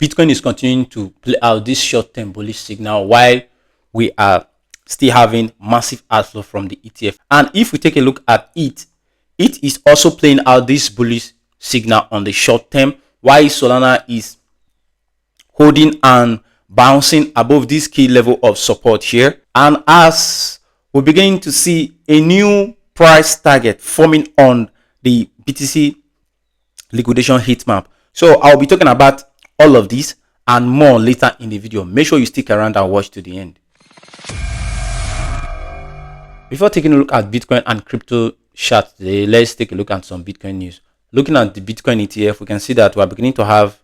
Bitcoin is continuing to play out this short-term bullish signal while we are still having massive outflow from the ETF. And if we take a look at it, it is also playing out this bullish signal on the short term, while Solana is holding and bouncing above this key level of support here. And as we're beginning to see a new price target forming on the BTC liquidation heat map. So I'll be talking about all of this and more later in the video. Make sure you stick around and watch to the end. Before taking a look at Bitcoin and crypto chart today, let's take a look at some Bitcoin news. Looking at the Bitcoin ETF, we can see that we are beginning to have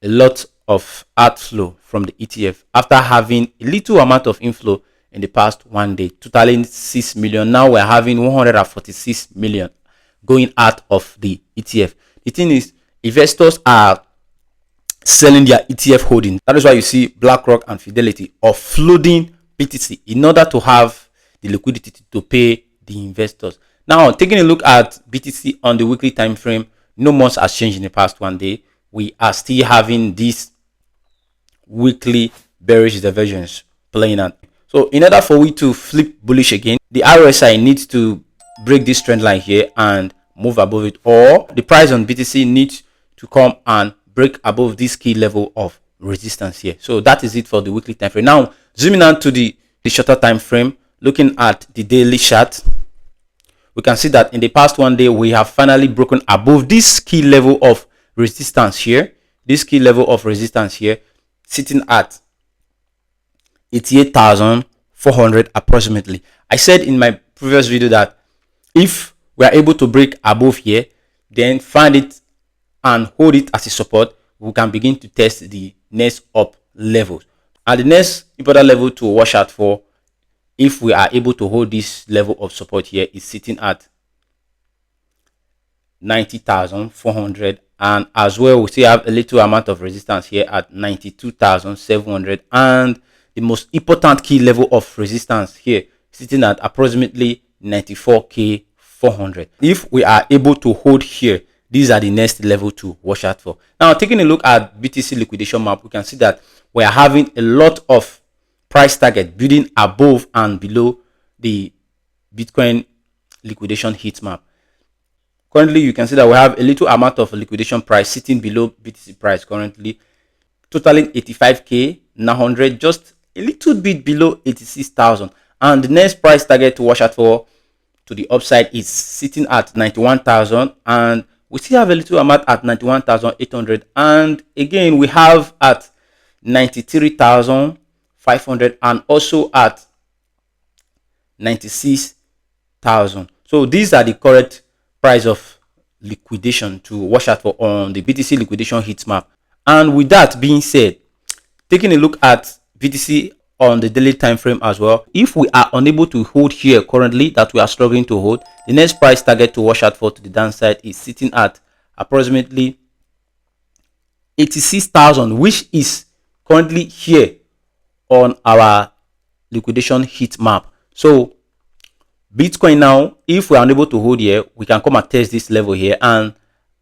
a lot of outflow from the ETF after having a little amount of inflow in the past 1 day, totaling 6 million. Now we're having 146 million going out of the ETF. The thing is, investors are selling their ETF holding. That is why you see BlackRock and Fidelity offloading BTC in order to have the liquidity to pay the investors. Now, taking a look at BTC on the weekly time frame, no much has changed in the past 1 day. We are still having this weekly bearish divergence playing out. So in order for we to flip bullish again, the RSI needs to break this trend line here and move above it, or the price on BTC needs to come and break above this key level of resistance here. So that is it for the weekly time frame. Now zooming out to the shorter time frame, looking at the daily chart, we can see that in the past 1 day we have finally broken above this key level of resistance here. This key level of resistance here sitting at 88,400 approximately. I said in my previous video that if we are able to break above here, then find it and hold it as a support, we can begin to test the next up levels. And the next important level to watch out for, if we are able to hold this level of support here, is sitting at 90,400, and as well we still have a little amount of resistance here at 92,700, and the most important key level of resistance here sitting at approximately 94,400. If we are able to hold here, these are the next level to watch out for. Now, taking a look at BTC liquidation map, we can see that we are having a lot of price target building above and below the Bitcoin liquidation heat map. Currently, you can see that we have a little amount of liquidation price sitting below BTC price currently, totaling 85,900, just a little bit below 86,000. And the next price target to watch out for to the upside is sitting at 91,000, and we still have a little amount at 91,800, and again we have at 93,500 and also at 96,000. So these are the correct price of liquidation to watch out for on the BTC liquidation heat map. And with that being said, taking a look at BTC on the daily time frame as well, if we are unable to hold here currently, that we are struggling to hold, the next price target to watch out for to the downside is sitting at approximately 86,000, which is currently here on our liquidation heat map. So Bitcoin now, if we are unable to hold here, we can come and test this level here, and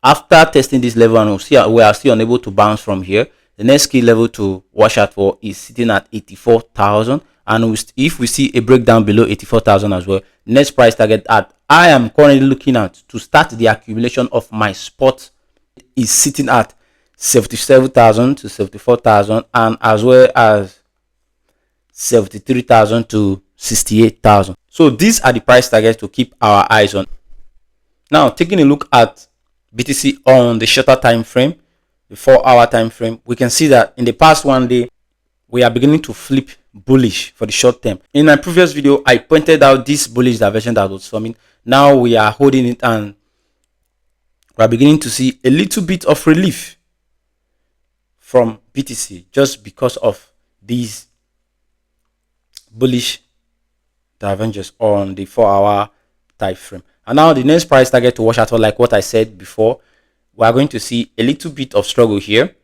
after testing this level and we are still unable to bounce from here, the next key level to watch out for is sitting at 84,000, and if we see a breakdown below 84,000 as well, next price target that I am currently looking at to start the accumulation of my spot is sitting at 77,000 to 74,000, and as well as 73,000 to 68,000. So these are the price targets to keep our eyes on. Now, taking a look at BTC on the shorter time frame, the 4-hour time frame, we can see that in the past 1 day we are beginning to flip bullish for the short term. In my previous video, I pointed out this bullish diversion that was forming. Now we are holding it, and we are beginning to see a little bit of relief from BTC just because of these bullish divergence on the 4-hour time frame. And now the next price target to watch out for, like what I said before, we are going to see a little bit of struggle here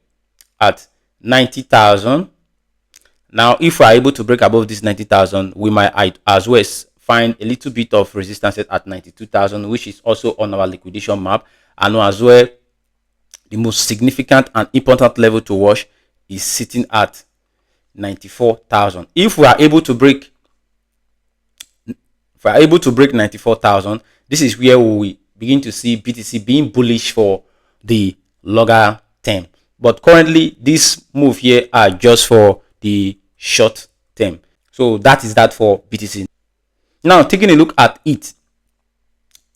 at 90,000. Now, if we are able to break above this 90,000, we might as well find a little bit of resistance at 92,000, which is also on our liquidation map. And as well, the most significant and important level to watch is sitting at 94,000. If we are able to break 94,000, this is where we begin to see BTC being bullish for the longer term. But currently, this move here are just for the short term. So that is that for BTC. Now, taking a look at ETH.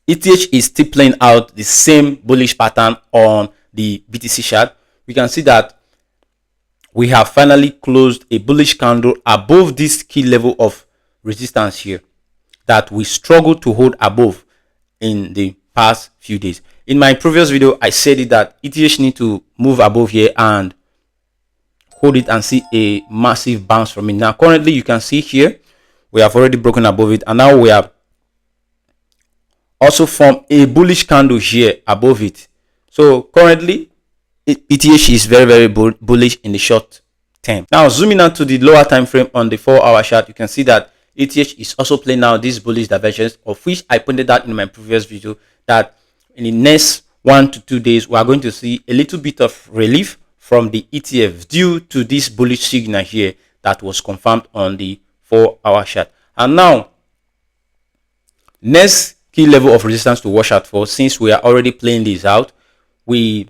ETH is still playing out the same bullish pattern on the BTC chart. We can see that we have finally closed a bullish candle above this key level of resistance here that we struggled to hold above in the past few days. In my previous video, I said it that ETH need to move above here and hold it and see a massive bounce from it. Now, currently, you can see here, we have already broken above it, and now we have also formed a bullish candle here above it. So currently, ETH is very bullish in the short term. Now, zooming out to the lower time frame on the 4-hour chart, you can see that ETH is also playing now this bullish divergence, of which I pointed out in my previous video that in the next 1 to 2 days, we are going to see a little bit of relief from the ETF due to this bullish signal here that was confirmed on the 4-hour chart. And now, next key level of resistance to watch out for, since we are already playing this out, we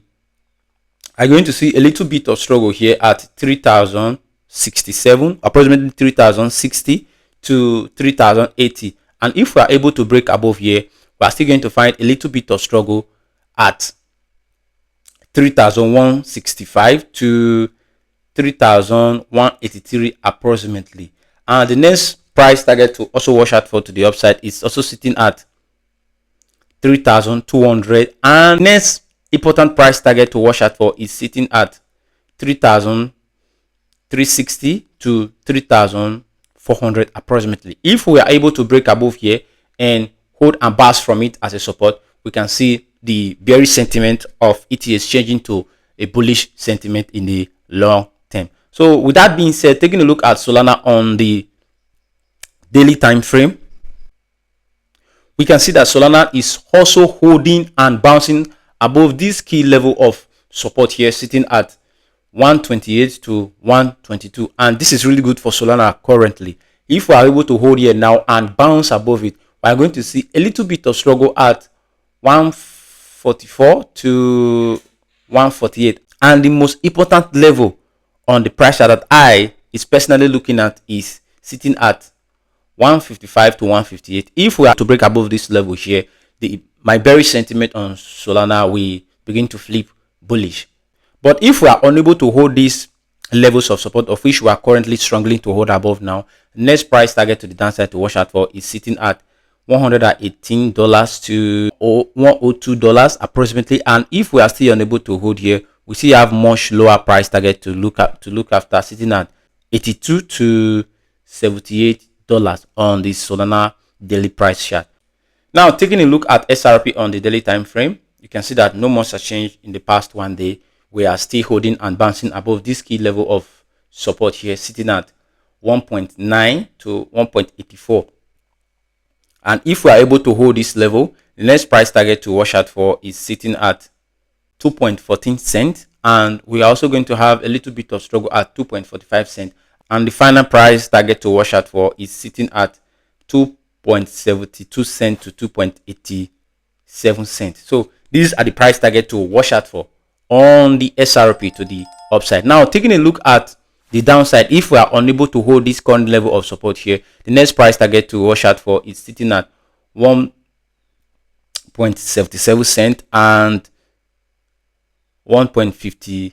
are going to see a little bit of struggle here at 3,067, approximately 3,060 to 3,080. And if we are able to break above here, we are still going to find a little bit of struggle at 3,165 to 3,183 approximately. And the next price target to also watch out for to the upside is also sitting at 3,200, and next important price target to watch out for is sitting at 3,360 to 3,400 approximately. If we are able to break above here and hold and bounce from it as a support, we can see the bearish sentiment of ETH changing to a bullish sentiment in the long term. So with that being said, taking a look at Solana on the daily time frame, we can see that Solana is also holding and bouncing above this key level of support here, sitting at 128 to 122, and this is really good for Solana currently. If we are able to hold here now and bounce above it, we are going to see a little bit of struggle at 144 to 148, and the most important level on the price chart that I is personally looking at is sitting at 155 to 158. If we are to break above this level here, my bearish sentiment on Solana will begin to flip bullish. But if we are unable to hold these levels of support, of which we are currently struggling to hold above now, next price target to the downside to watch out for is sitting at $118 to $102 approximately. And if we are still unable to hold here, we still have much lower price target to look after, sitting at $82 to $78 on the Solana daily price chart. Now, taking a look at XRP on the daily time frame, you can see that no much has changed in the past 1 day. We are still holding and bouncing above this key level of support here, sitting at 1.9 to 1.84. And if we are able to hold this level, the next price target to watch out for is sitting at 2.14 cents, and we are also going to have a little bit of struggle at 2.45 cents. And the final price target to watch out for is sitting at 2.72 cents to 2.87 cents. So these are the price target to watch out for on the XRP to the upside. Now, taking a look at the downside, if we are unable to hold this current level of support here, the next price target to watch out for is sitting at 1.77 cents and 1.56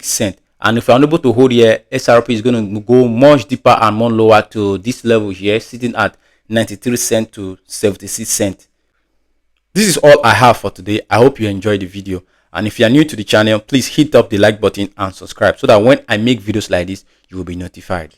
cents. And if we're unable to hold here, XRP is going to go much deeper and more lower to this level here, sitting at 93 cents to 76 cents. This is all I have for today. I hope you enjoyed the video. And if you are new to the channel, please hit up the like button and subscribe so that when I make videos like this, you will be notified.